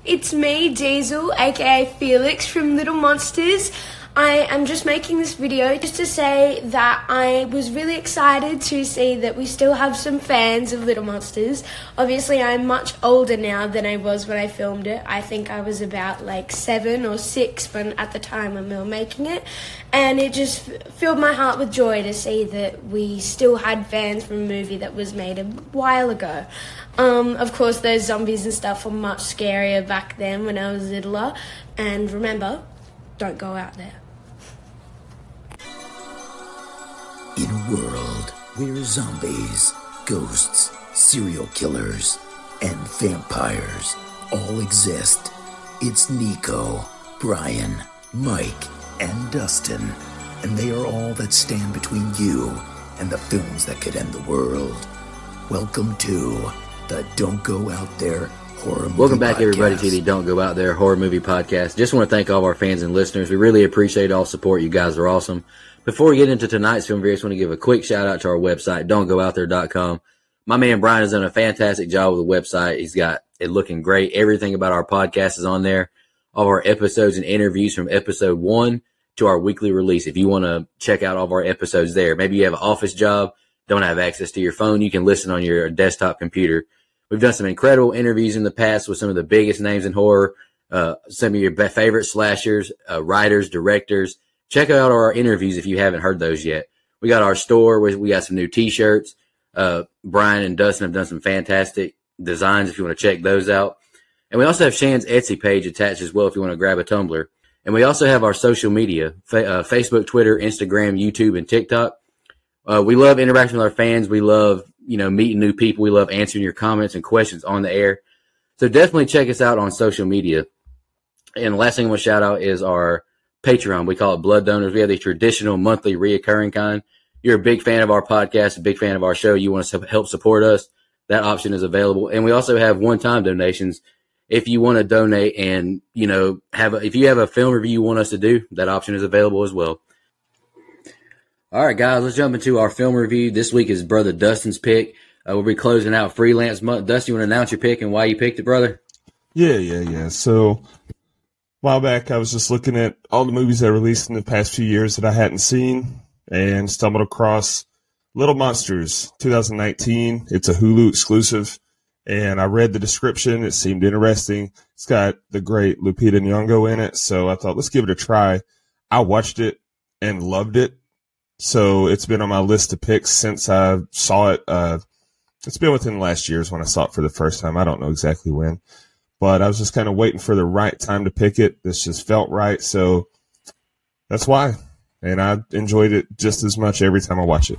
It's me, Diesel, aka Felix from Little Monsters. I am just making this video just to say that I was really excited to see that we still have some fans of Little Monsters. Obviously, I'm much older now than I was when I filmed it. I think I was about like 7 or 6 at the time when we were making it. And it just filled my heart with joy to see that we still had fans from a movie that was made a while ago. Of course, those zombies and stuff were much scarier back then when I was littler. And remember, don't go out there. In a world where zombies, ghosts, serial killers, and vampires all exist, it's Nico, Brian, Mike, and Dustin, and they are all that stand between you and the films that could end the world. Welcome to the Don't Go Out There Horror Movie Welcome back, Podcast. everybody, to the Don't Go Out There Horror Movie Podcast. Just want to thank all of our fans and listeners. We really appreciate all support. You guys are awesome. Before we get into tonight's film review, I just want to give a quick shout out to our website, don'tgooutthere.com. My man Brian has done a fantastic job with the website. He's got it looking great. Everything about our podcast is on there. All of our episodes and interviews from episode 1 to our weekly release. If you want to check out all of our episodes there, maybe you have an office job, don't have access to your phone, you can listen on your desktop computer. We've done some incredible interviews in the past with some of the biggest names in horror, some of your favorite slashers, writers, directors. Check out our interviews if you haven't heard those yet. We got our store. We got some new T-shirts. Brian and Dustin have done some fantastic designs if you want to check those out. And we also have Shan's Etsy page attached as well if you want to grab a tumbler. And we also have our social media, Facebook, Twitter, Instagram, YouTube, and TikTok. We love interacting with our fans. We love, meeting new people. We love answering your comments and questions on the air. So definitely check us out on social media. And the last thing I want to shout out is our Patreon. We call it Blood Donors. We have the traditional monthly reoccurring kind. You're a big fan of our podcast, a big fan of our show. You want to help support us. That option is available. And we also have one-time donations. If you want to donate and, if you have a film review you want us to do, that option is available as well. All right, guys, let's jump into our film review. This week is Brother Dustin's pick. We'll be closing out Freelance Month. Dustin, you want to announce your pick and why you picked it, brother? Yeah. So, a while back, I was just looking at all the movies that released in the past few years that I hadn't seen and stumbled across Little Monsters 2019. It's a Hulu exclusive, and I read the description. It seemed interesting. It's got the great Lupita Nyong'o in it, so I thought, let's give it a try. I watched it and loved it, so it's been on my list of picks since I saw it. It's been within the last years when I saw it for the first time. I don't know exactly when. But I was just kind of waiting for the right time to pick it. This just felt right, so that's why. And I enjoyed it just as much every time I watch it.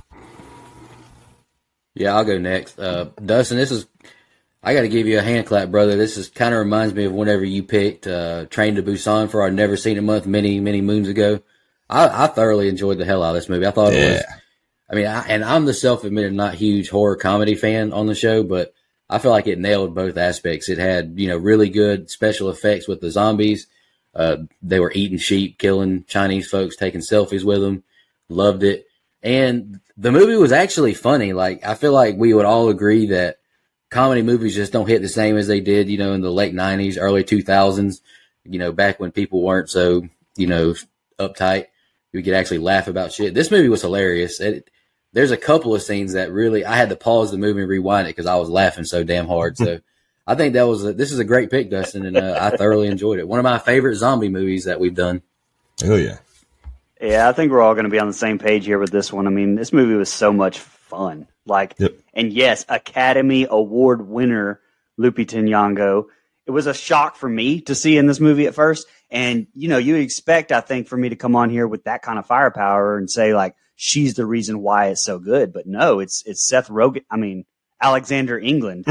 Yeah, I'll go next. Dustin, I got to give you a hand clap, brother. This kind of reminds me of whenever you picked Train to Busan for our Never Seen a Month many, many moons ago. I thoroughly enjoyed the hell out of this movie. I thought it was, and I'm the self-admitted not huge horror comedy fan on the show, but I feel like it nailed both aspects. It had, really good special effects with the zombies. They were eating sheep, killing Chinese folks, taking selfies with them. Loved it. And the movie was actually funny. Like, I feel like we would all agree that comedy movies just don't hit the same as they did, in the late 90s, early 2000s, back when people weren't so, uptight. We could actually laugh about shit. This movie was hilarious. There's a couple of scenes that really, I had to pause the movie and rewind it because I was laughing so damn hard. So I think this is a great pick, Dustin, and I thoroughly enjoyed it. One of my favorite zombie movies that we've done. Oh, yeah. Yeah, I think we're all going to be on the same page here with this one. I mean, this movie was so much fun. And yes, Academy Award winner Lupita Nyong'o. It was a shock for me to see in this movie at first. And, you expect, I think, for me to come on here with that kind of firepower and say, she's the reason why it's so good. But no, it's Seth Rogen. Alexander England,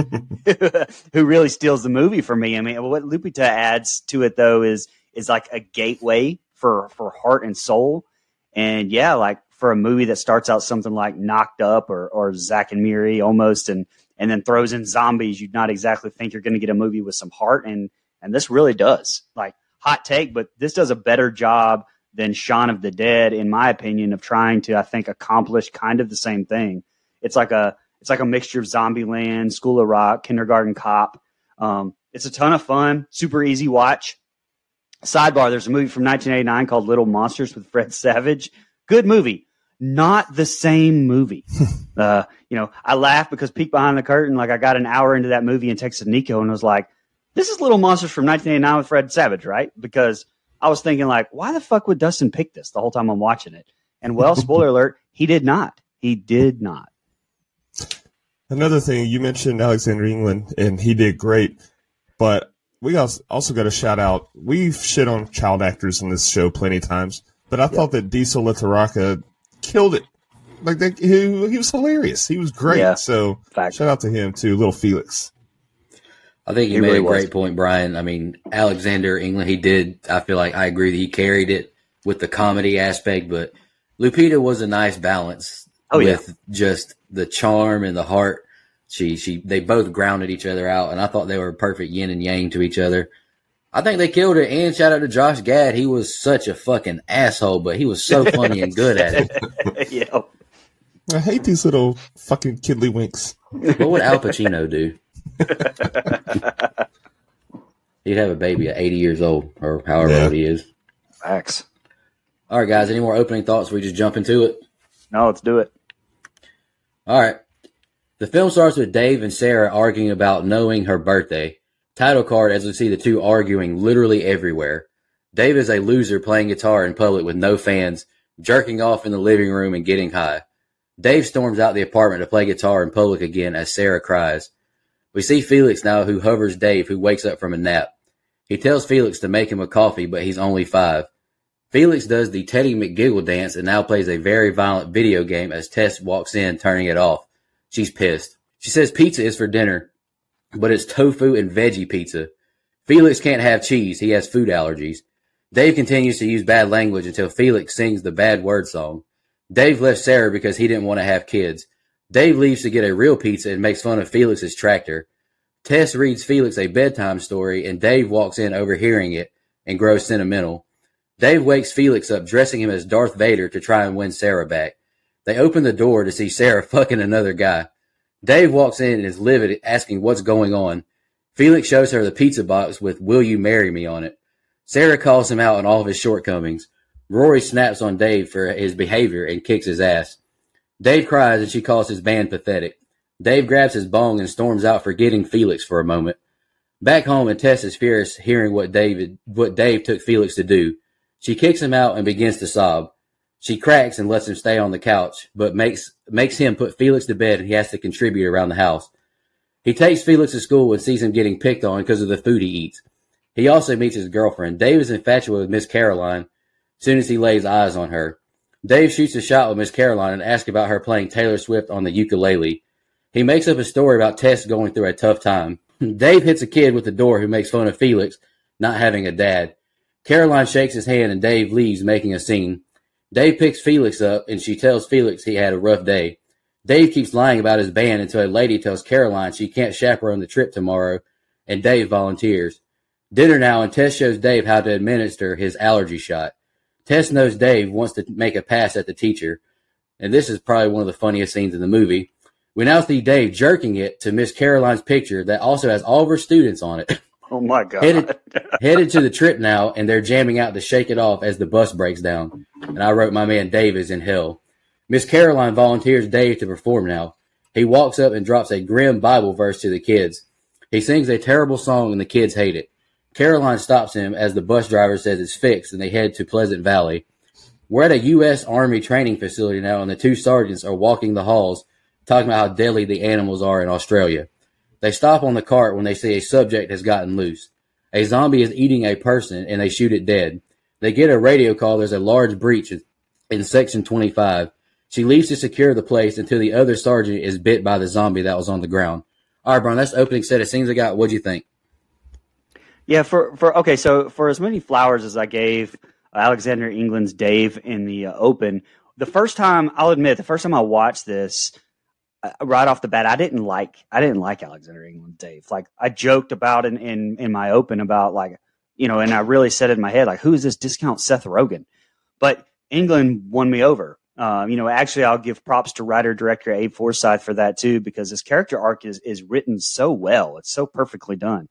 who really steals the movie for me. What Lupita adds to it, though, is like a gateway for heart and soul. And yeah, for a movie that starts out something like Knocked Up or Zack and Miri almost, and then throws in zombies, you'd not exactly think you're going to get a movie with some heart. And this really does. Hot take, but this does a better job than Shaun of the Dead, in my opinion, of trying to, I think, accomplish kind of the same thing. It's like a mixture of Zombieland, School of Rock, Kindergarten Cop. It's a ton of fun, super easy watch. Sidebar, there's a movie from 1989 called Little Monsters with Fred Savage. Good movie. Not the same movie. I laughed because peek behind the curtain, like I got an hour into that movie and texted Nico and was like, this is Little Monsters from 1989 with Fred Savage, right? Because I was thinking like, why the fuck would Dustin pick this the whole time I'm watching it? And well, spoiler alert, he did not. He did not. Another thing, you mentioned Alexander England, and he did great, but we also got to shout out, we've shit on child actors in this show plenty of times, but I thought that Diesel Lataraka killed it. Like he was hilarious. He was great. Yeah, so shout out to him too, little Felix. I think you made a great point, Brian. I mean, Alexander England, he did. I feel like I agree that he carried it with the comedy aspect, but Lupita was a nice balance with just the charm and the heart. They both grounded each other out, and I thought they were perfect yin and yang to each other. I think they killed it, and shout out to Josh Gad. He was such a fucking asshole, but he was so funny and good at it. Yeah. I hate these little fucking kiddlywinks. What would Al Pacino do? He'd have a baby at 80 years old, or however old he is. Facts. All right, guys, any more opening thoughts? We just jump into it? No, let's do it. All right. The film starts with Dave and Sarah arguing about knowing her birthday. Title card, as we see the two arguing literally everywhere. Dave is a loser playing guitar in public with no fans, jerking off in the living room and getting high. Dave storms out the apartment to play guitar in public again as Sarah cries. We see Felix now, who hovers Dave, who wakes up from a nap. He tells Felix to make him a coffee, but he's only 5. Felix does the Teddy McGiggle dance and now plays a very violent video game as Tess walks in, turning it off. She's pissed. She says pizza is for dinner, but it's tofu and veggie pizza. Felix can't have cheese. He has food allergies. Dave continues to use bad language until Felix sings the bad word song. Dave left Sarah because he didn't want to have kids. Dave leaves to get a real pizza and makes fun of Felix's tractor. Tess reads Felix a bedtime story, and Dave walks in overhearing it and grows sentimental. Dave wakes Felix up, dressing him as Darth Vader to try and win Sarah back. They open the door to see Sarah fucking another guy. Dave walks in and is livid, asking what's going on. Felix shows her the pizza box with "Will you marry me" on it. Sarah calls him out on all of his shortcomings. Rory snaps on Dave for his behavior and kicks his ass. Dave cries and she calls his band pathetic. Dave grabs his bong and storms out, forgetting Felix for a moment. Back home, and Tess is furious hearing what Dave took Felix to do. She kicks him out and begins to sob. She cracks and lets him stay on the couch, but makes him put Felix to bed, and he has to contribute around the house. He takes Felix to school and sees him getting picked on because of the food he eats. He also meets his girlfriend. Dave is infatuated with Miss Caroline as soon as he lays eyes on her. Dave shoots a shot with Miss Caroline and asks about her playing Taylor Swift on the ukulele. He makes up a story about Tess going through a tough time. Dave hits a kid with the door who makes fun of Felix not having a dad. Caroline shakes his hand and Dave leaves, making a scene. Dave picks Felix up and she tells Felix he had a rough day. Dave keeps lying about his band until a lady tells Caroline she can't chaperone the trip tomorrow, and Dave volunteers. Dinner now, and Tess shows Dave how to administer his allergy shot. Tess knows Dave wants to make a pass at the teacher, and this is probably one of the funniest scenes in the movie. We now see Dave jerking it to Miss Caroline's picture that also has all of her students on it. Oh, my God. Headed to the trip now, and they're jamming out to Shake It Off as the bus breaks down. And I wrote, my man Dave is in hell. Miss Caroline volunteers Dave to perform now. He walks up and drops a grim Bible verse to the kids. He sings a terrible song, and the kids hate it. Caroline stops him as the bus driver says it's fixed, and they head to Pleasant Valley. We're at a U.S. Army training facility now, and the two sergeants are walking the halls, talking about how deadly the animals are in Australia. They stop on the cart when they see a subject has gotten loose. A zombie is eating a person, and they shoot it dead. They get a radio call there's a large breach in Section 25. She leaves to secure the place until the other sergeant is bit by the zombie that was on the ground. All right, Brian, that's the opening set of scenes I got. What'd you think? Yeah, so for as many flowers as I gave Alexander England's Dave in the open, I'll admit, the first time I watched this, right off the bat, I didn't like Alexander England Dave. Like, I joked about in my open about, like, you know, and I really said it in my head, like, who is this discount Seth Rogen? But England won me over. Actually, I'll give props to writer-director Abe Forsyth for that too, because his character arc is written so well. It's so perfectly done.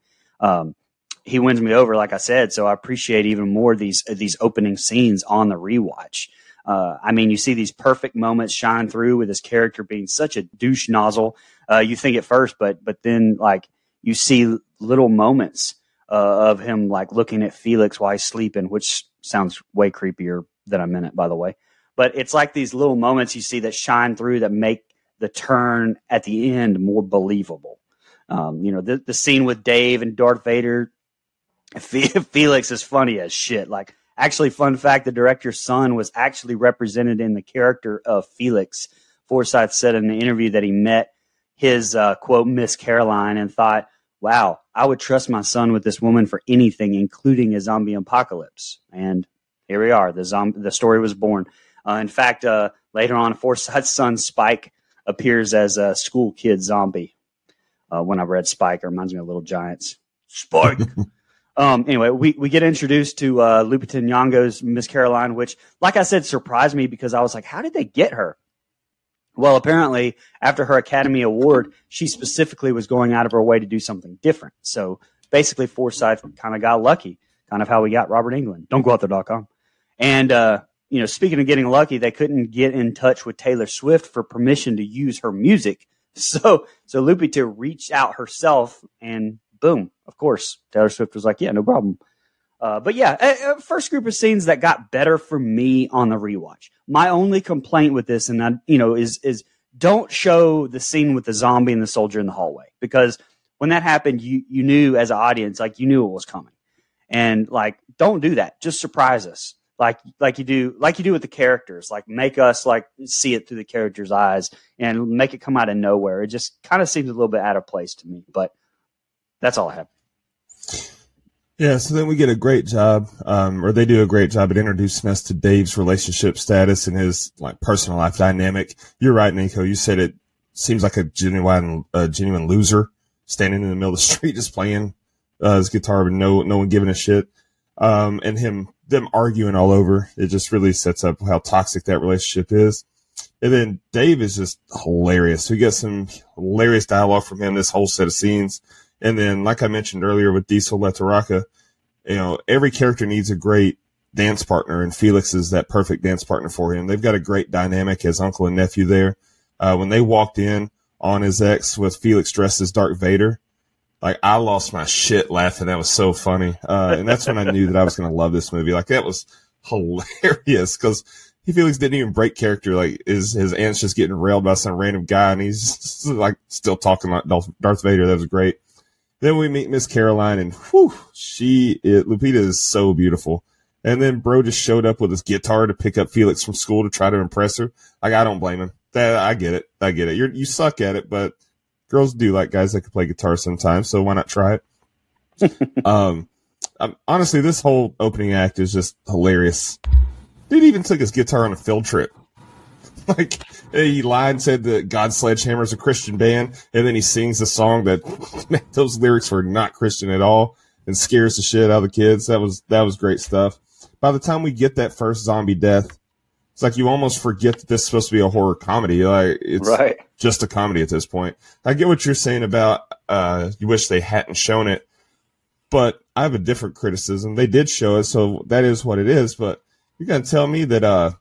he wins me over, like I said. So I appreciate even more these opening scenes on the rewatch. I mean, you see these perfect moments shine through with his character being such a douche nozzle. You think at first, but then like you see little moments of him like looking at Felix while he's sleeping, which sounds way creepier than I meant it, by the way. But it's like these little moments you see that shine through that make the turn at the end more believable. The scene with Dave and Darth Vader, Felix is funny as shit. Like, actually, fun fact, the director's son was actually represented in the character of Felix. Forsythe said in an interview that he met his, quote, Miss Caroline, and thought, wow, I would trust my son with this woman for anything, including a zombie apocalypse. And here we are. The story was born. In fact, later on, Forsythe's son, Spike, appears as a school kid zombie. When I read Spike, it reminds me of Little Giants. Spike! Anyway, we get introduced to Lupita Nyong'o's Miss Caroline, which, like I said, surprised me because I was like, how did they get her? Well, apparently, after her Academy Award, she specifically was going out of her way to do something different. So basically, Forsythe kind of got lucky, kind of how we got Robert Englund. Don't go out there.com. And, speaking of getting lucky, they couldn't get in touch with Taylor Swift for permission to use her music. So Lupita reached out herself, and boom, of course, Taylor Swift was like, yeah, no problem. But yeah, first group of scenes that got better for me on the rewatch. My only complaint with this, and is don't show the scene with the zombie and the soldier in the hallway, because when that happened, you knew as an audience, like you knew it was coming, and like don't do that. Just surprise us. Like you do with the characters, like make us like see it through the characters' eyes and make it come out of nowhere. It just kind of seems a little bit out of place to me, but that's all I have. Yeah, so then we get a great job, or they do a great job at introducing us to Dave's relationship status and his like personal life dynamic. You're right, Nico. You said it seems like a genuine loser standing in the middle of the street just playing his guitar with no one giving a shit, and them arguing all over. It just really sets up how toxic that relationship is. And then Dave is just hilarious. We get some hilarious dialogue from him this whole set of scenes. And then, like I mentioned earlier with Diesel Lataraka, every character needs a great dance partner, and Felix is that perfect dance partner for him. They've got a great dynamic as uncle and nephew there. When they walked in on his ex with Felix dressed as Darth Vader, like, I lost my shit laughing. That was so funny. And that's when I knew that I was going to love this movie. Like, that was hilarious because Felix didn't even break character. Like, his aunt's just getting railed by some random guy, and he's like still talking like Darth Vader. That was great. Then we meet Miss Caroline, and Lupita is so beautiful. And then bro just showed up with his guitar to pick up Felix from school to try to impress her. Like, I don't blame him. I get it. You suck at it, but girls do like guys that can play guitar sometimes, so why not try it? Honestly, this whole opening act is just hilarious. Dude even took his guitar on a field trip. Like, he lied and said that God Sledgehammer is a Christian band, and then he sings a song that those lyrics were not Christian at all and scares the shit out of the kids. That was great stuff. By the time we get that first zombie death, it's like you almost forget that this is supposed to be a horror comedy. Like, it's right. Just a comedy at this point. I get what you're saying about you wish they hadn't shown it, but I have a different criticism. They did show it, so that is what it is, but you're going to tell me that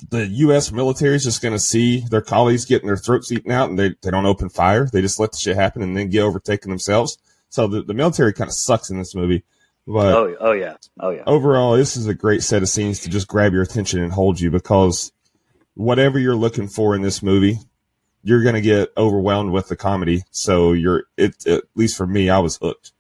the U.S. military is just going to see their colleagues getting their throats eaten out and they don't open fire. They just let the shit happen and then get overtaken themselves. So the military kind of sucks in this movie. But oh yeah. Overall, this is a great set of scenes to just grab your attention and hold you, because whatever you're looking for in this movie, you're going to get overwhelmed with the comedy. So at least for me, I was hooked.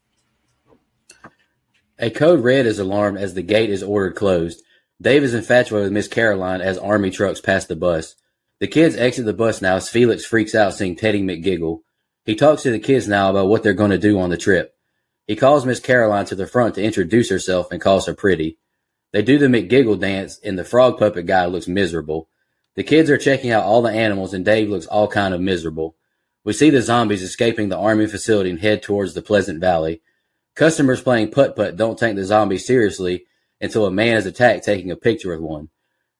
A code red is alarmed as the gate is ordered closed. Dave is infatuated with Miss Caroline as army trucks pass the bus. The kids exit the bus now as Felix freaks out seeing Teddy McGiggle. He talks to the kids now about what they're going to do on the trip. He calls Miss Caroline to the front to introduce herself and calls her pretty. They do the McGiggle dance, and the frog puppet guy looks miserable. The kids are checking out all the animals, and Dave looks all kind of miserable. We see the zombies escaping the army facility and head towards the Pleasant Valley. Customers playing putt-putt don't take the zombies seriously until a man is attacked taking a picture with one.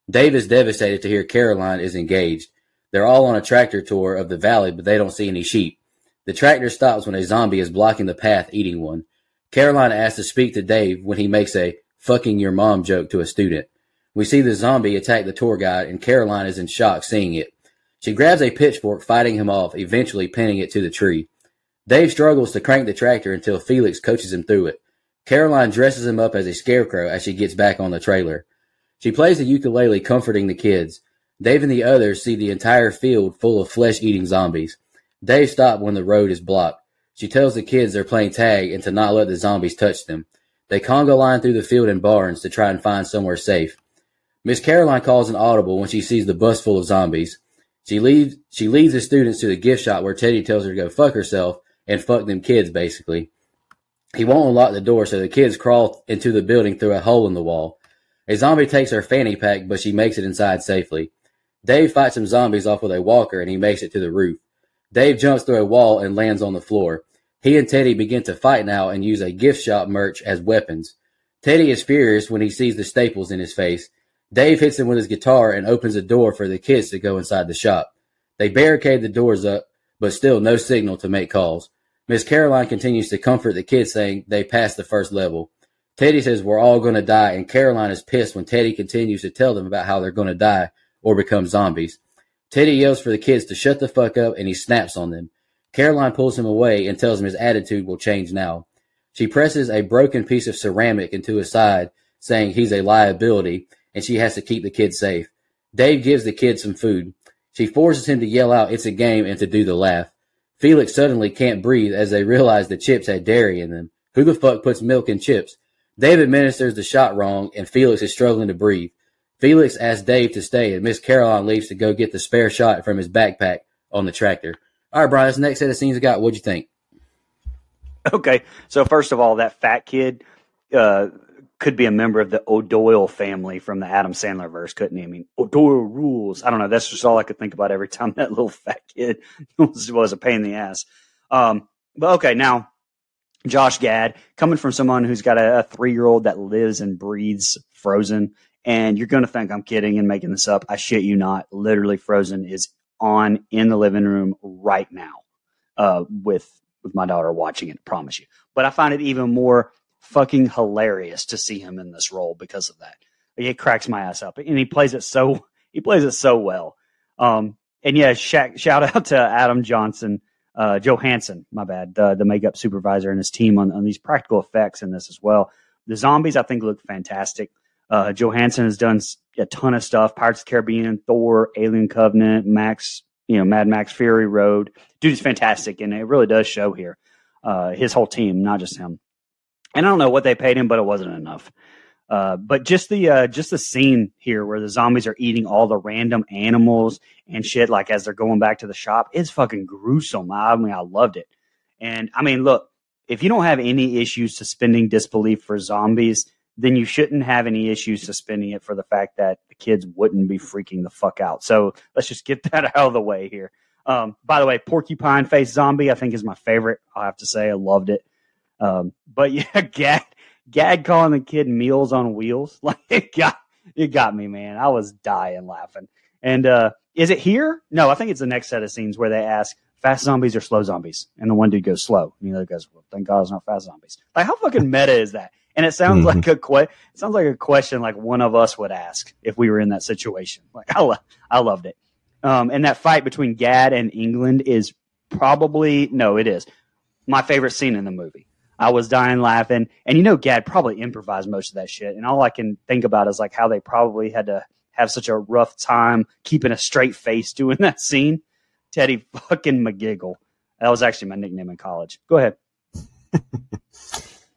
Dave is devastated to hear Caroline is engaged. They're all on a tractor tour of the valley, but they don't see any sheep. The tractor stops when a zombie is blocking the path eating one. Caroline asks to speak to Dave when he makes a fucking your mom joke to a student. We see the zombie attack the tour guide, and Caroline is in shock seeing it. She grabs a pitchfork, fighting him off, eventually pinning it to the tree. Dave struggles to crank the tractor until Felix coaches him through it. Caroline dresses him up as a scarecrow as she gets back on the trailer. She plays the ukulele, comforting the kids. Dave and the others see the entire field full of flesh-eating zombies. Dave stops when the road is blocked. She tells the kids they're playing tag and to not let the zombies touch them. They conga line through the field and barns to try and find somewhere safe. Miss Caroline calls an audible when she sees the bus full of zombies. She leads the students to the gift shop where Teddy tells her to go fuck herself and fuck them kids, basically. He won't unlock the door, so the kids crawl into the building through a hole in the wall. A zombie takes her fanny pack, but she makes it inside safely. Dave fights some zombies off with a walker, and he makes it to the roof. Dave jumps through a wall and lands on the floor. He and Teddy begin to fight now and use a gift shop merch as weapons. Teddy is furious when he sees the staples in his face. Dave hits him with his guitar and opens a door for the kids to go inside the shop. They barricade the doors up, but still no signal to make calls. Miss Caroline continues to comfort the kids, saying they passed the first level. Teddy says we're all going to die, and Caroline is pissed when Teddy continues to tell them about how they're going to die or become zombies. Teddy yells for the kids to shut the fuck up, and he snaps on them. Caroline pulls him away and tells him his attitude will change now. She presses a broken piece of ceramic into his side, saying he's a liability, and she has to keep the kids safe. Dave gives the kids some food. She forces him to yell out, "It's a game," and to do the laugh. Felix suddenly can't breathe as they realize the chips had dairy in them. Who the fuck puts milk in chips? Dave administers the shot wrong, and Felix is struggling to breathe. Felix asks Dave to stay, and Miss Caroline leaves to go get the spare shot from his backpack on the tractor. All right, Brian, this next set of scenes we got. What'd you think? Okay, so first of all, that fat kid could be a member of the O'Doyle family from the Adam Sandler verse, couldn't he? I mean, O'Doyle rules. I don't know. That's just all I could think about every time that little fat kid was a pain in the ass. But okay, now, Josh Gad, coming from someone who's got a 3-year-old that lives and breathes Frozen, and you're going to think I'm kidding and making this up. I shit you not. Literally, Frozen is on in the living room right now with my daughter watching it, I promise you. But I find it even more fucking hilarious to see him in this role because of that. It cracks my ass up, and he plays it so well. And yeah, shout out to Adam Johansson, my bad, the makeup supervisor and his team on these practical effects in this as well. The zombies I think look fantastic. Johansson has done a ton of stuff: Pirates of the Caribbean, Thor, Alien Covenant, Mad Max Fury Road. Dude is fantastic, and it really does show here. His whole team, not just him. And I don't know what they paid him, but it wasn't enough. But just the scene here where the zombies are eating all the random animals and shit, like as they're going back to the shop, it's fucking gruesome. I mean, I loved it. And I mean, look, if you don't have any issues suspending disbelief for zombies, then you shouldn't have any issues suspending it for the fact that the kids wouldn't be freaking the fuck out. So let's just get that out of the way here. By the way, Porcupine Face Zombie, I think is my favorite. I'll have to say I loved it. But yeah, Gad calling the kid Meals on Wheels, like it got me, man. I was dying laughing. And is it here? No, I think it's the next set of scenes where they ask, fast zombies or slow zombies? And the one dude goes slow. And the other goes, well, thank God it's not fast zombies. Like, how fucking meta is that? And it sounds like a question like one of us would ask if we were in that situation. Like, I loved it. And that fight between Gad and England is it is my favorite scene in the movie. I was dying laughing. And Gad probably improvised most of that shit. And all I can think about is like how they probably had to have such a rough time keeping a straight face doing that scene. Teddy fucking McGiggle. That was actually my nickname in college. Go ahead.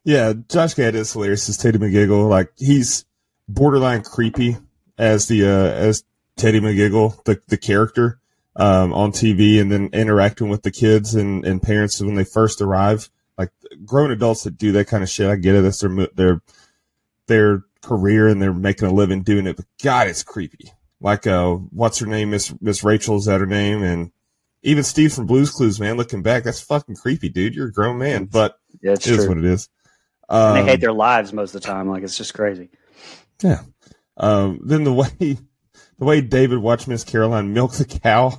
Yeah, Josh Gad is hilarious as Teddy McGiggle. Like, he's borderline creepy as as Teddy McGiggle, the character on TV, and then interacting with the kids and parents when they first arrive. Like, grown adults that do that kind of shit, I get it. That's their career, and they're making a living doing it. But God, it's creepy. Like, what's her name? Miss Rachel, is that her name? And even Steve from Blue's Clues, man, looking back, that's fucking creepy, dude. You're a grown man, but yeah, it is what it is. And they hate their lives most of the time. Like, it's just crazy. Yeah. Then the way David watched Miss Caroline milk the cow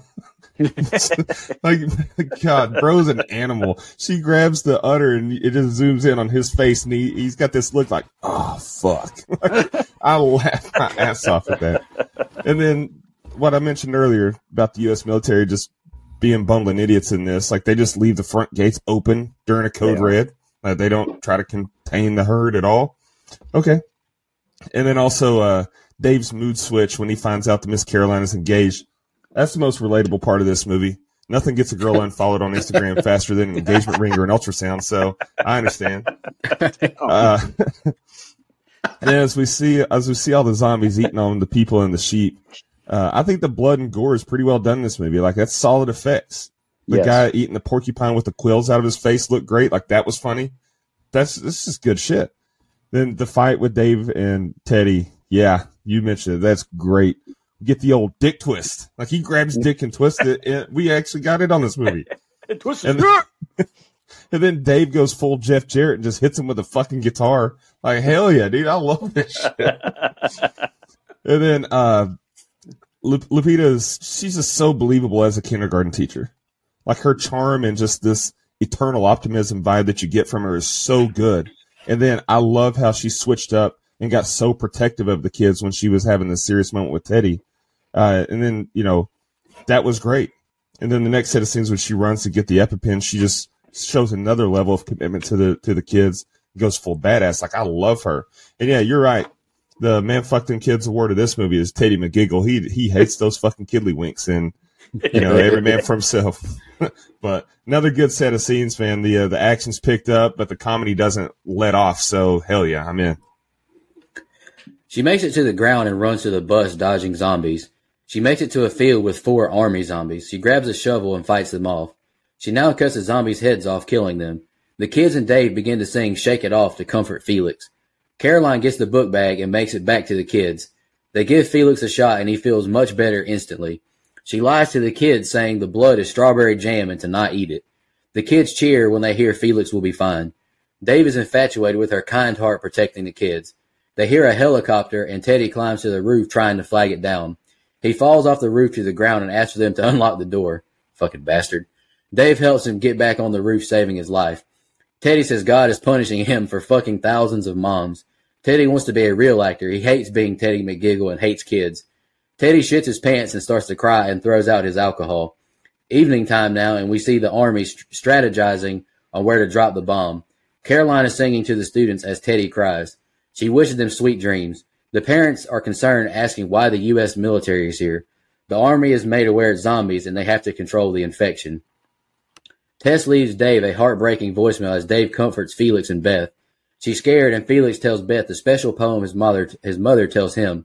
Like, God, bro's an animal. She grabs the udder and it just zooms in on his face, and he's got this look like, oh, fuck. I laugh my ass off at that. And then what I mentioned earlier about the U.S. military just being bumbling idiots in this, like they just leave the front gates open during a code red. They don't try to contain the herd at all. Okay. And then also Dave's mood switch when he finds out that Miss Caroline is engaged. That's the most relatable part of this movie. Nothing gets a girl unfollowed on Instagram faster than an engagement ring or an ultrasound, so I understand. Then as we see all the zombies eating on the people and the sheep, I think the blood and gore is pretty well done in this movie. Like, that's solid effects. The guy eating the porcupine with the quills out of his face looked great. Like, that was funny. This is good shit. Then the fight with Dave and Teddy, yeah, you mentioned it. That's great. Get the old dick twist. Like, he grabs dick and twists it. And we actually got it on this movie. And then Dave goes full Jeff Jarrett and just hits him with a fucking guitar. Like, hell yeah, dude. I love this shit. And then Lupita she's just so believable as a kindergarten teacher. Like, her charm and just this eternal optimism vibe that you get from her is so good. And then I love how she switched up and got so protective of the kids when she was having this serious moment with Teddy. And then, that was great. And then the next set of scenes when she runs to get the EpiPen, she just shows another level of commitment to the kids. Goes full badass. Like, I love her. And yeah, you're right. The man fuck them kids award of this movie is Teddy McGiggle. He hates those fucking kiddlywinks, and every man for himself. But another good set of scenes, man. The action's picked up, but the comedy doesn't let off. So hell yeah, I'm in. She makes it to the ground and runs to the bus, dodging zombies. She makes it to a field with 4 army zombies. She grabs a shovel and fights them off. She now cuts the zombies' heads off, killing them. The kids and Dave begin to sing Shake It Off to comfort Felix. Caroline gets the book bag and makes it back to the kids. They give Felix a shot and he feels much better instantly. She lies to the kids saying the blood is strawberry jam and to not eat it. The kids cheer when they hear Felix will be fine. Dave is infatuated with her kind heart protecting the kids. They hear a helicopter and Teddy climbs to the roof trying to flag it down. He falls off the roof to the ground and asks for them to unlock the door. Fucking bastard. Dave helps him get back on the roof, saving his life. Teddy says God is punishing him for fucking thousands of moms. Teddy wants to be a real actor. He hates being Teddy McGiggle and hates kids. Teddy shits his pants and starts to cry and throws out his alcohol. Evening time now, and we see the army strategizing on where to drop the bomb. Caroline is singing to the students as Teddy cries. She wishes them sweet dreams. The parents are concerned, asking why the U.S. military is here. The army is made aware of zombies, and they have to control the infection. Tess leaves Dave a heartbreaking voicemail as Dave comforts Felix and Beth. She's scared, and Felix tells Beth the special poem his mother tells him.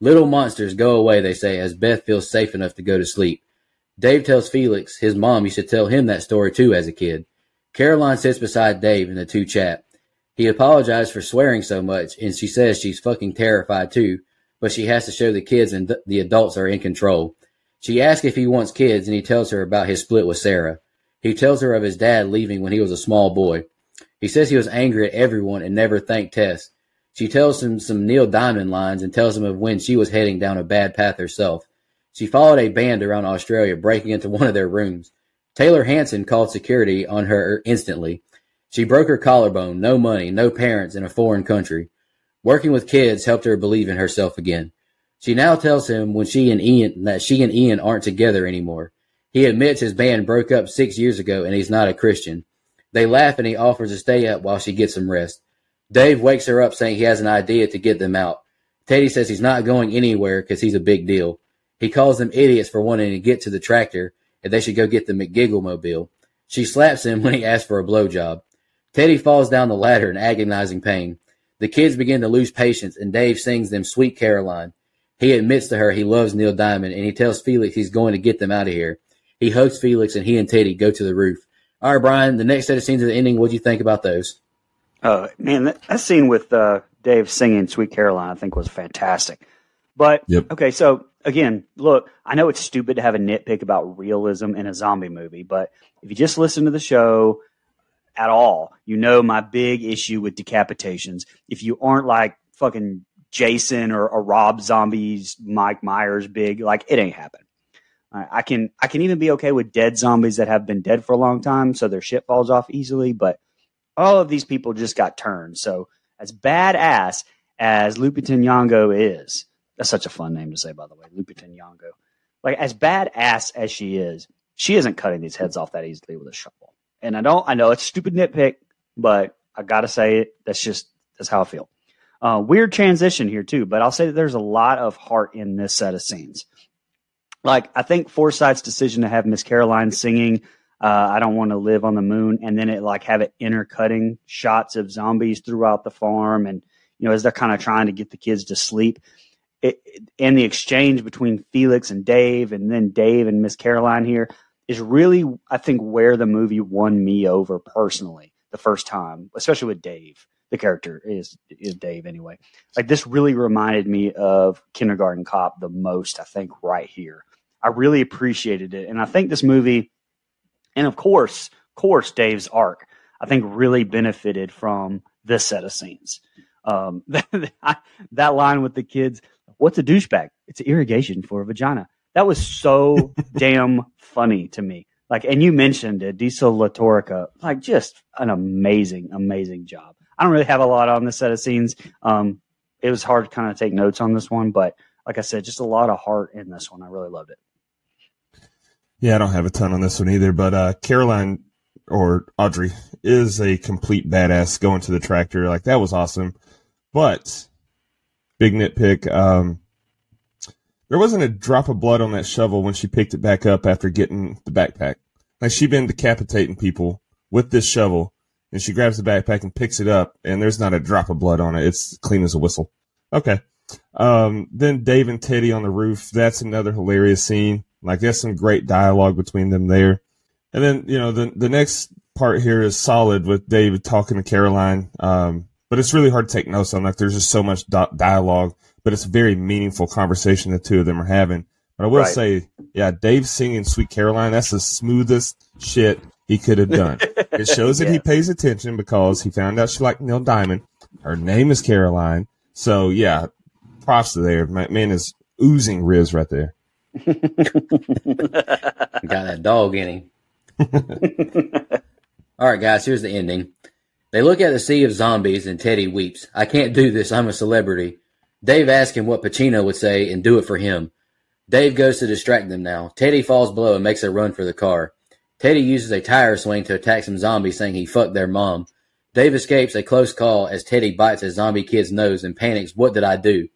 Little monsters, go away, they say, as Beth feels safe enough to go to sleep. Dave tells Felix his mom used to tell him that story too as a kid. Caroline sits beside Dave and the two chat. He apologized for swearing so much, and she says she's fucking terrified too, but she has to show the kids and the adults are in control. She asks if he wants kids, and he tells her about his split with Sarah. He tells her of his dad leaving when he was a small boy. He says he was angry at everyone and never thanked Tess. She tells him some Neil Diamond lines and tells him of when she was heading down a bad path herself. She followed a band around Australia, breaking into one of their rooms. Taylor Hanson called security on her instantly. She broke her collarbone, no money, no parents in a foreign country. Working with kids helped her believe in herself again. She now tells him that she and Ian aren't together anymore. He admits his band broke up 6 years ago and he's not a Christian. They laugh and he offers to stay up while she gets some rest. Dave wakes her up saying he has an idea to get them out. Teddy says he's not going anywhere because he's a big deal. He calls them idiots for wanting to get to the tractor and they should go get the McGiggle mobile. She slaps him when he asks for a blowjob. Teddy falls down the ladder in agonizing pain. The kids begin to lose patience and Dave sings them Sweet Caroline. He admits to her he loves Neil Diamond and he tells Felix he's going to get them out of here. He hugs Felix and he and Teddy go to the roof. All right, Brian, the next set of scenes at the ending, what do you think about those? Man, that scene with Dave singing Sweet Caroline, I think was fantastic. But, Okay, so again, look, I know it's stupid to have a nitpick about realism in a zombie movie, but if you just listen to the show at all, you know my big issue with decapitations. If you aren't like fucking Jason or Rob Zombie's Mike Myers big, like it ain't happening. I can even be okay with dead zombies that have been dead for a long time, so their shit falls off easily. But all of these people just got turned. So as badass as Lupita Nyong'o is, that's such a fun name to say, by the way, Lupita Nyong'o. Like, as badass as she isn't cutting these heads off that easily with a shovel. And I know it's a stupid nitpick, but I gotta say it. That's how I feel. Weird transition here too, but I'll say that there's a lot of heart in this set of scenes. Like, I think Forsyth's decision to have Miss Caroline singing I Don't Want to Live on the Moon, and then have it intercutting shots of zombies throughout the farm, and as they're kind of trying to get the kids to sleep. And the exchange between Felix and Dave, and then Dave and Miss Caroline here, is really, I think, where the movie won me over personally the first time, especially with Dave. The character is Dave anyway. Like, this really reminded me of Kindergarten Cop the most, I think, right here. I really appreciated it. And I think this movie, and of course, Dave's arc, I think really benefited from this set of scenes. That line with the kids, what's a douchebag? It's irrigation for a vagina. That was so damn funny to me. Like, and you mentioned it, Diesel Latorica, like, just an amazing, amazing job. I don't really have a lot on this set of scenes. It was hard to kind of take notes on this one, but like I said, just a lot of heart in this one. I really loved it. Yeah, I don't have a ton on this one either, but Caroline, or Audrey, is a complete badass going to the tractor. Like, that was awesome. But, big nitpick, there wasn't a drop of blood on that shovel when she picked it back up after getting the backpack. Like, she'd been decapitating people with this shovel, and she grabs the backpack and picks it up, and there's not a drop of blood on it. It's clean as a whistle. Okay. Then Dave and Teddy on the roof. That's another hilarious scene. Like, there's some great dialogue between them there. And then, the next part here is solid with David talking to Caroline. But it's really hard to take notes on. Like, there's just so much dialogue, but it's a very meaningful conversation the two of them are having. But I will say, yeah, Dave singing Sweet Caroline, that's the smoothest shit he could have done. It shows that he pays attention because he found out she liked Neil Diamond. Her name is Caroline. So, yeah, props to there. My man is oozing Riz right there. Got that dog in him. All right, guys, here's the ending. They look at the sea of zombies, and Teddy weeps. I can't do this. I'm a celebrity. Dave asks him what Pacino would say and do it for him. Dave goes to distract them now. Teddy falls below and makes a run for the car. Teddy uses a tire swing to attack some zombies, saying he fucked their mom. Dave escapes a close call as Teddy bites a zombie kid's nose and panics, what did I do?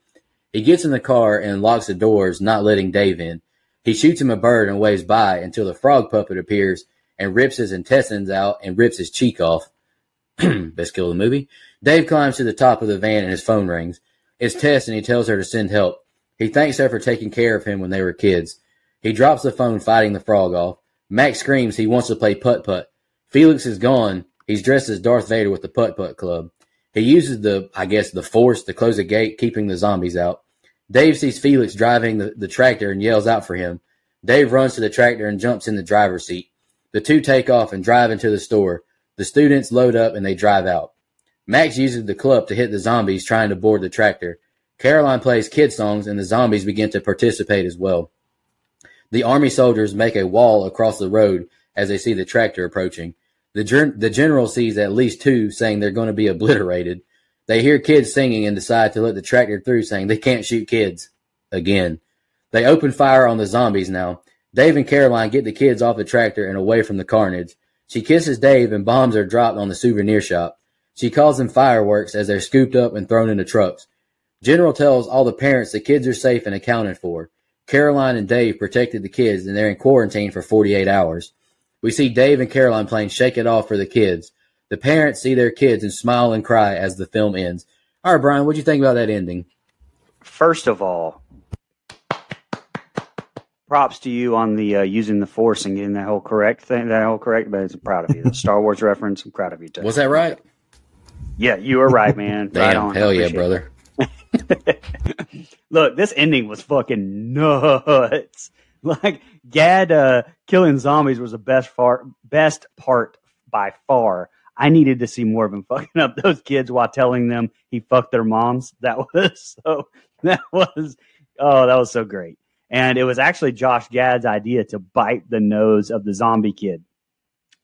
He gets in the car and locks the doors, not letting Dave in. He shoots him a bird and waves by until the frog puppet appears and rips his intestines out and rips his cheek off. Best kill of the movie. Dave climbs to the top of the van and his phone rings. It's Tess, and he tells her to send help. He thanks her for taking care of him when they were kids. He drops the phone, fighting the frog off. Max screams he wants to play putt-putt. Felix is gone. He's dressed as Darth Vader with the putt-putt club. He uses the force to close the gate, keeping the zombies out. Dave sees Felix driving the tractor and yells out for him. Dave runs to the tractor and jumps in the driver's seat. The two take off and drive into the store. The students load up and they drive out. Max uses the club to hit the zombies trying to board the tractor. Caroline plays kid songs and the zombies begin to participate as well. The army soldiers make a wall across the road as they see the tractor approaching. The general sees at least two, saying they're going to be obliterated. They hear kids singing and decide to let the tractor through, saying they can't shoot kids. Again. They open fire on the zombies now. Dave and Caroline get the kids off the tractor and away from the carnage. She kisses Dave and bombs are dropped on the souvenir shop. She calls them fireworks as they're scooped up and thrown into trucks. General tells all the parents the kids are safe and accounted for. Caroline and Dave protected the kids and they're in quarantine for 48 hours. We see Dave and Caroline playing Shake It Off for the kids. The parents see their kids and smile and cry as the film ends. All right, Brian, what do you think about that ending? First of all, props to you on the using the Force and getting that whole correct. But I'm proud of you. The Star Wars reference, I'm proud of you too. Was that right? Yeah, you were right, man. Damn, right on. Hell yeah, brother. Look, this ending was fucking nuts. Like, Gad killing zombies was the best part by far. I needed to see more of him fucking up those kids while telling them he fucked their moms. That was so great. And it was actually Josh Gad's idea to bite the nose of the zombie kid.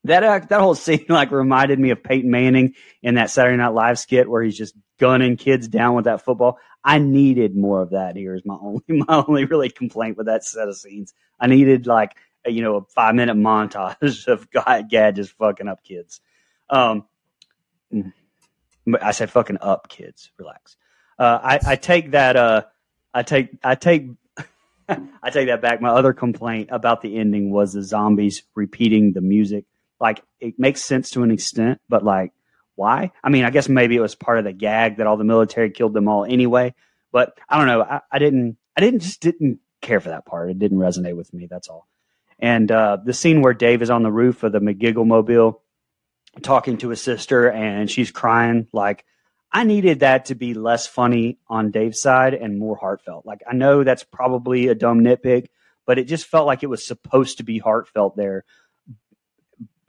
That whole scene like reminded me of Peyton Manning in that Saturday Night Live skit where he's just gunning kids down with that football. I needed more of that. Here is my only really complaint with that set of scenes. I needed like a 5-minute montage of Gad just fucking up kids. I said fucking up kids. Relax. I take that. I take I take that back. My other complaint about the ending was the zombies repeating the music. Like, it makes sense to an extent, but like, why? I mean, I guess maybe it was part of the gag that all the military killed them all anyway. But I don't know. I didn't care for that part. It didn't resonate with me. That's all. And the scene where Dave is on the roof of the McGiggle mobile talking to his sister and she's crying, like, I needed that to be less funny on Dave's side and more heartfelt. Like, I know that's probably a dumb nitpick, but it just felt like it was supposed to be heartfelt there,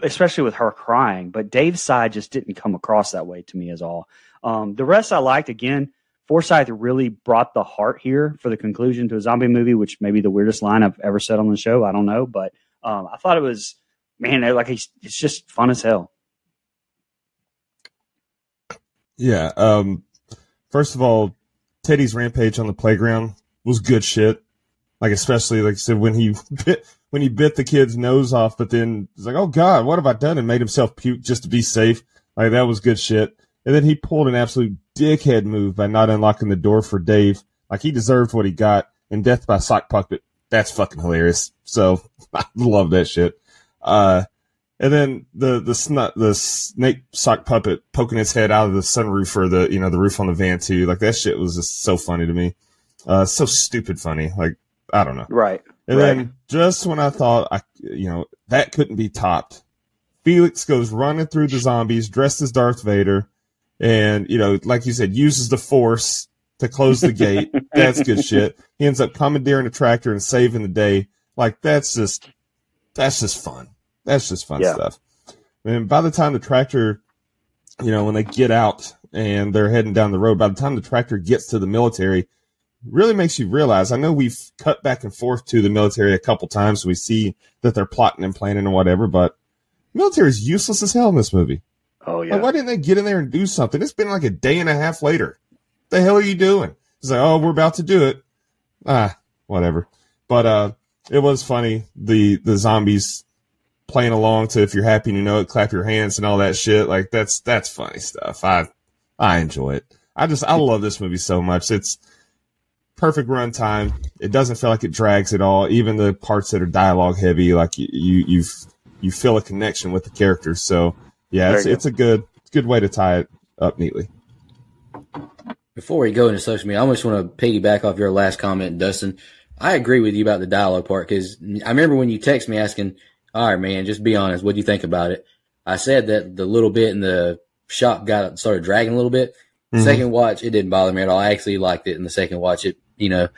especially with her crying. But Dave's side just didn't come across that way to me as all. The rest I liked. Again, Forsyth really brought the heart here for the conclusion to a zombie movie, which may be the weirdest line I've ever said on the show. I don't know. But I thought it was, man, like it's just fun as hell. Yeah. First of all, Teddy's rampage on the playground was good shit. Like, especially, like I said, when he bit the kid's nose off, but then he's like, oh God, what have I done? And made himself puke just to be safe. Like, that was good shit. And then he pulled an absolute dickhead move by not unlocking the door for Dave. Like, he deserved what he got. And death by sock puppet, that's fucking hilarious. So I love that shit. And then the snake sock puppet poking its head out of the sunroof or the roof on the van too. Like, that shit was just so funny to me. So stupid funny. Like, I don't know. Right. And then just when I thought that couldn't be topped, Felix goes running through the zombies dressed as Darth Vader and, like you said, uses the Force to close the gate. That's good shit. He ends up commandeering a tractor and saving the day. Like, that's just fun. That's just fun stuff. And by the time the tractor, when they get out and they're heading down the road, by the time the tractor gets to the military, really makes you realize, I know we've cut back and forth to the military a couple times. So we see that they're plotting and planning and whatever, but military is useless as hell in this movie. Oh, yeah. Like, why didn't they get in there and do something? It's been like a day and a half later. What the hell are you doing? It's like, oh, we're about to do it. Whatever. But it was funny. The zombies playing along to If You're Happy and You Know It, clap your hands and all that shit. Like, that's funny stuff. I enjoy it. I love this movie so much. It's perfect runtime. It doesn't feel like it drags at all. Even the parts that are dialogue heavy, like you feel a connection with the characters. So yeah, it's a good way to tie it up neatly. Before we go into social media, I almost want to piggyback off your last comment, Dustin. I agree with you about the dialogue part because I remember when you text me asking, all right, man, just be honest. What do you think about it? I said that the little bit in the shop started dragging a little bit. Mm-hmm. Second watch, it didn't bother me at all. I actually liked it in the second watch. That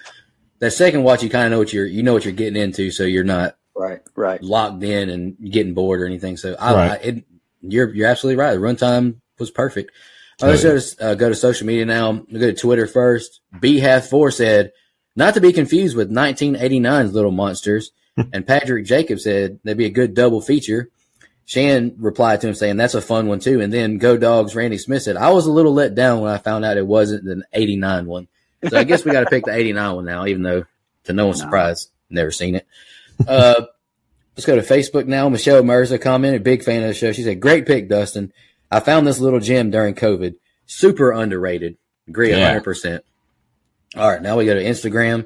second watch, you kind of know what you're getting into, so you're not right locked in and getting bored or anything. So you're absolutely right. The runtime was perfect. Let's just go to social media now. We'll go to Twitter first. B4 said, not to be confused with 1989's Little Monsters. And Patrick Jacobs said that'd be a good double feature. Shan replied to him saying that's a fun one too. And then Go Dogs Randy Smith said, I was a little let down when I found out it wasn't the 89 one. So I guess we got to pick the 89 one now, even though to no one's surprise, never seen it. Let's go to Facebook now. Michelle Mirza commented, big fan of the show. She said, great pick, Dustin. I found this little gem during COVID. Super underrated. Agree 100%. All right, now we go to Instagram.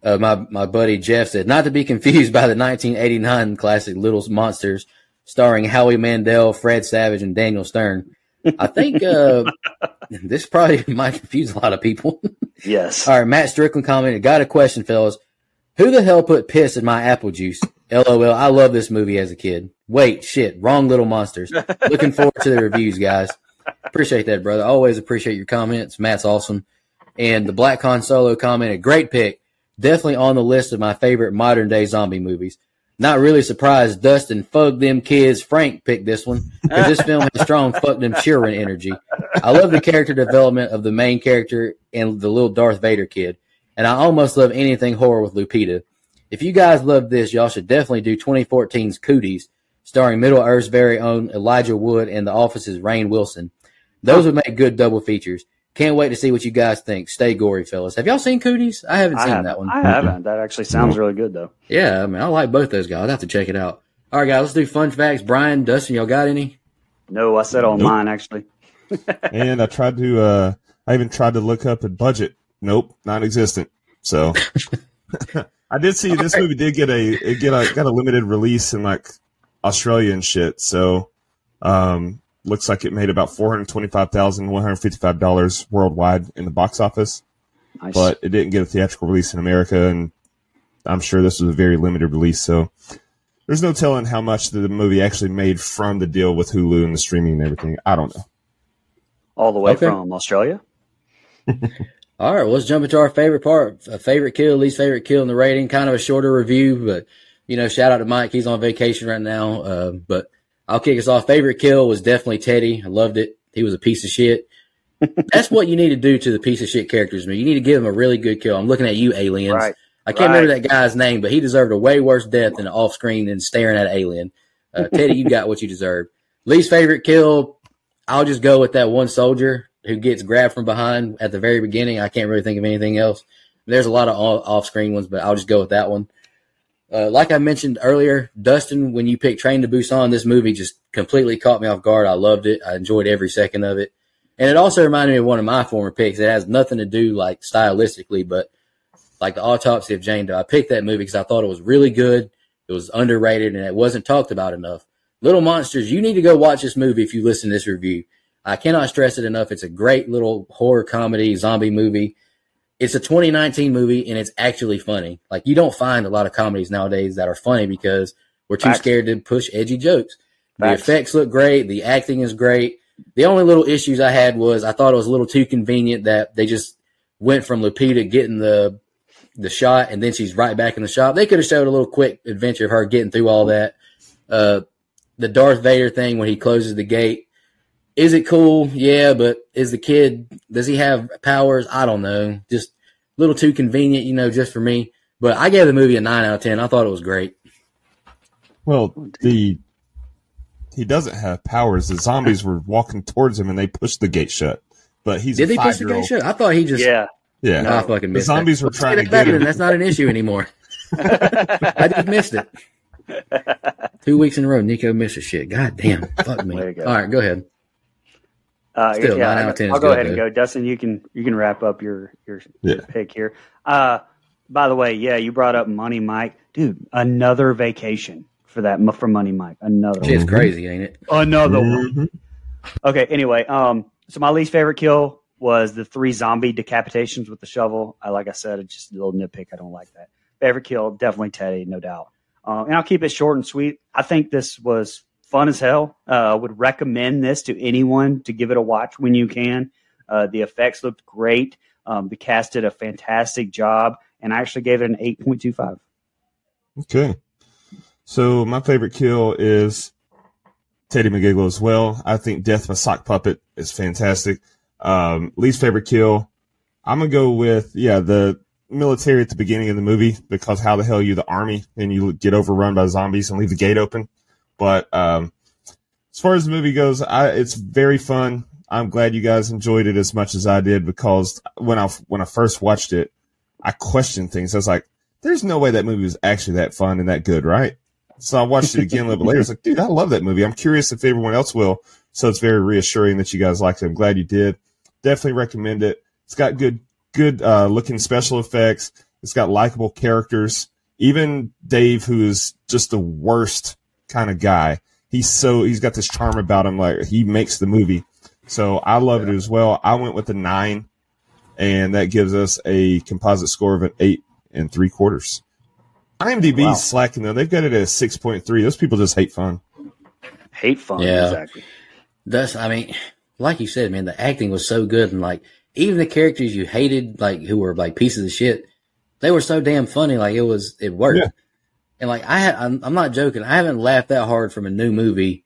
My buddy Jeff said, not to be confused by the 1989 classic Little Monsters, starring Howie Mandel, Fred Savage, and Daniel Stern. I think this probably might confuse a lot of people. Yes. All right, Matt Strickland commented, got a question, fellas. Who the hell put piss in my apple juice? LOL, I love this movie as a kid. Wait, shit, wrong Little Monsters. Looking forward to the reviews, guys. Appreciate that, brother. Always appreciate your comments. Matt's awesome. And the Black Con Solo commented, great pick. Definitely on the list of my favorite modern-day zombie movies. Not really surprised Dustin Fug Them Kids Frank picked this one, because this film has strong Fuck Them Children energy. I love the character development of the main character and the little Darth Vader kid, and I almost love anything horror with Lupita. If you guys love this, y'all should definitely do 2014's Cooties, starring Middle-earth's very own Elijah Wood and The Office's Rainn Wilson. Those would make good double features. Can't wait to see what you guys think. Stay gory, fellas. Have y'all seen Cooties? I haven't seen that one. I haven't. That actually sounds really good, though. Yeah, I mean, I like both those guys. I'll have to check it out. All right, guys, let's do fun facts. Brian, Dustin, y'all got any? No, I said all mine, actually. And I tried to, I even tried to look up a budget. Nope, non-existent. So I did see this movie did get got a limited release in like Australia and shit. So looks like it made about $425,155 worldwide in the box office. Nice. But it didn't get a theatrical release in America, and I'm sure this was a very limited release. So there's no telling how much the movie actually made from the deal with Hulu and the streaming and everything. I don't know. All the way from Australia? All right, well, let's jump into our favorite part. Favorite kill, least favorite kill in the rating. Kind of a shorter review, but, shout out to Mike. He's on vacation right now. But I'll kick us off. Favorite kill was definitely Teddy. I loved it. He was a piece of shit. That's what you need to do to the piece of shit characters, man. You need to give him a really good kill. I'm looking at you, aliens. Right. I can't remember that guy's name, but he deserved a way worse death than off-screen and staring at an alien. Teddy, you got what you deserve. Least favorite kill, I'll just go with that one soldier who gets grabbed from behind at the very beginning. I can't really think of anything else. There's a lot of off-screen ones, but I'll just go with that one. Like I mentioned earlier, Dustin, when you picked Train to Busan, this movie just completely caught me off guard. I loved it. I enjoyed every second of it. And it also reminded me of one of my former picks. It has nothing to do, like, stylistically, but like The Autopsy of Jane Doe. I picked that movie because I thought it was really good. It was underrated, and it wasn't talked about enough. Little Monsters, you need to go watch this movie if you listen to this review. I cannot stress it enough. It's a great little horror comedy, zombie movie. It's a 2019 movie, and it's actually funny. Like, you don't find a lot of comedies nowadays that are funny because we're too scared to push edgy jokes. The effects look great. The acting is great. The only little issues I had was I thought it was a little too convenient that they just went from Lupita getting the shot, and then she's right back in the shop. They could have showed a little quick adventure of her getting through all that. The Darth Vader thing when he closes the gate. Is it cool? Yeah, but does he have powers? I don't know. Just a little too convenient, just for me. But I gave the movie a 9 out of 10. I thought it was great. Well, he doesn't have powers. The zombies were walking towards him, and they pushed the gate shut. But Did they push the gate shut? I thought he just... Yeah. No, I fucking missed the zombies were trying to get him. That's not an issue anymore. I just missed it. 2 weeks in a row, Nico misses shit. God damn. Fuck me. All right, go ahead. Still, 9 out of 10 I'll go ahead and go. Dustin, you can wrap up your pick here. By the way, you brought up Money Mike. Dude, another vacation for Money Mike. Another one. It's crazy, ain't it? Another one. Okay, anyway, so my least favorite kill was the 3 zombie decapitations with the shovel. Like I said, it's just a little nitpick. I don't like that. Favorite kill, definitely Teddy, no doubt. And I'll keep it short and sweet. I think this was fun as hell. Would recommend this to anyone to give it a watch when you can. The effects looked great. The cast did a fantastic job, and I actually gave it an 8.25. Okay. So my favorite kill is Teddy McGiggles as well. I think Death by Sock Puppet is fantastic. Least favorite kill, I'm going to go with, the military at the beginning of the movie, because how the hell are you the army and you get overrun by zombies and leave the gate open? But as far as the movie goes, it's very fun. I'm glad you guys enjoyed it as much as I did, because when I first watched it, I questioned things. I was like, there's no way that movie was actually that fun and that good, right? So I watched it again a little bit later. I was like, dude, I love that movie. I'm curious if everyone else will. So it's very reassuring that you guys liked it. I'm glad you did. Definitely recommend it. It's got good looking special effects. It's got likable characters. Even Dave, who is just the worst kind of guy, he's got this charm about him. Like, he makes the movie. So I love it as well. I went with a 9, and that gives us a composite score of an 8.75. IMDb's slacking though. They've got it at a 6.3. Those people just hate fun. Hate fun, exactly. Like you said, man, the acting was so good, and like even the characters you hated, like who were like pieces of shit, they were so damn funny. Like it worked. Yeah. And like I'm not joking. I haven't laughed that hard from a new movie,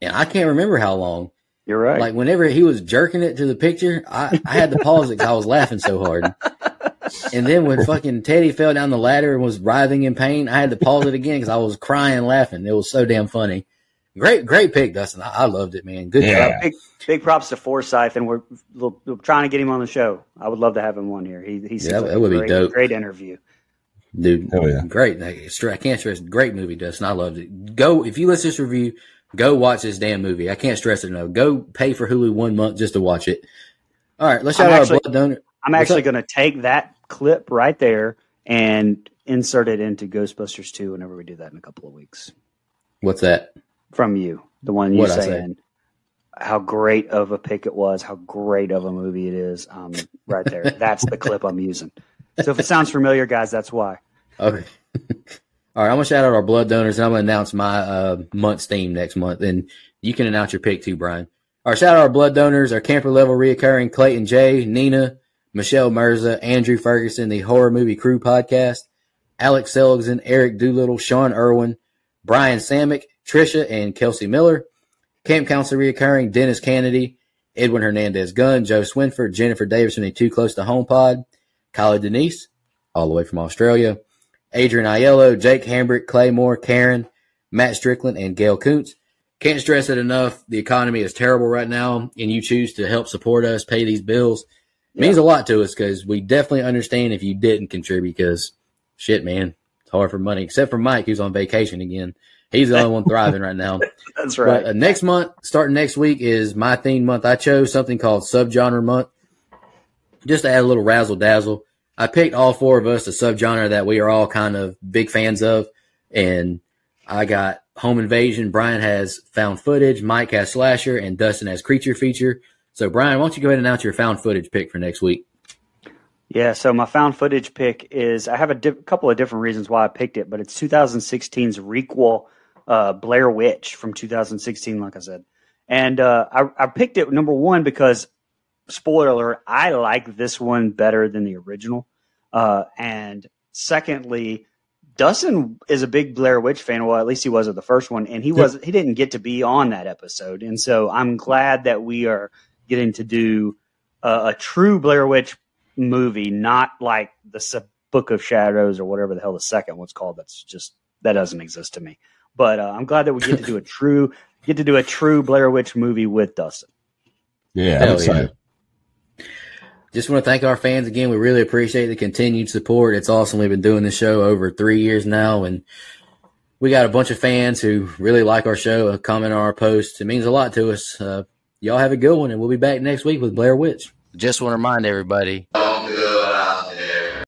and I can't remember how long. You're right. Like whenever he was jerking it to the picture, I had to pause it because I was laughing so hard. And then when fucking Teddy fell down the ladder and was writhing in pain, I had to pause it again because I was crying laughing. It was so damn funny. Great pick, Dustin. I loved it, man. Good job. Big props to Forsyth, and we're trying to get him on the show. I would love to have him on here. That would be dope. Great interview. Dude, great. I can't stress, great movie, Dustin. I loved it. Go, if you listen to this review, go watch this damn movie. I can't stress it enough. Go pay for Hulu 1 month just to watch it. All right, let's shout out our blood donor. I'm actually going to take that clip right there and insert it into Ghostbusters 2 whenever we do that in a couple of weeks. What's that? From you, the one you saying how great of a pick it was, how great of a movie it is. Right there. That's the clip I'm using. So if it sounds familiar, guys, that's why. Okay. All right, I'm going to shout out our blood donors, and I'm going to announce my month's theme next month. And you can announce your pick too, Brian. Our shout out our blood donors, our camper level reoccurring Clayton J, Nina, Michelle Mirza, Andrew Ferguson, the Horror Movie Crew podcast, Alex Seligson, Eric Doolittle, Sean Irwin, Brian Samick, Trisha and Kelsey Miller, camp counselor reoccurring Dennis Kennedy, Edwin Hernandez Gunn, Joe Swinford, Jennifer Davis from the Too Close to Home pod, Kylie Denise, all the way from Australia, Adrian Aiello, Jake Hambrick, Claymore, Karen, Matt Strickland, and Gail Kuntz. Can't stress it enough. The economy is terrible right now, and you choose to help support us, pay these bills. It means a lot to us because we definitely understand if you didn't contribute because, shit, man, it's hard for money, except for Mike, who's on vacation again. He's the only one thriving right now. That's right. But, next month, starting next week, is my theme month. I chose something called Subgenre Month just to add a little razzle-dazzle. I picked all four of us a subgenre that we are all kind of big fans of, and I got home invasion. Brian has found footage. Mike has slasher, and Dustin has creature feature. So, Brian, why don't you go ahead and announce your found footage pick for next week? Yeah, so my found footage pick is, I have a couple of different reasons why I picked it, but it's 2016's requel, Blair Witch from 2016, like I said. And I picked it, number one, because, spoiler alert, I like this one better than the original. And secondly, Dustin is a big Blair Witch fan. Well, at least he was at the first one, and he didn't get to be on that episode. And so I'm glad that we are getting to do a true Blair Witch movie, not like the Book of Shadows or whatever the hell the second one's called. That doesn't exist to me. But I'm glad that we get to do a true Blair Witch movie with Dustin. Yeah, I'm excited. Just want to thank our fans again. We really appreciate the continued support. It's awesome. We've been doing this show over 3 years now, and we got a bunch of fans who really like our show, comment on our posts. It means a lot to us. Y'all have a good one, and we'll be back next week with Blair Witch. Just want to remind everybody,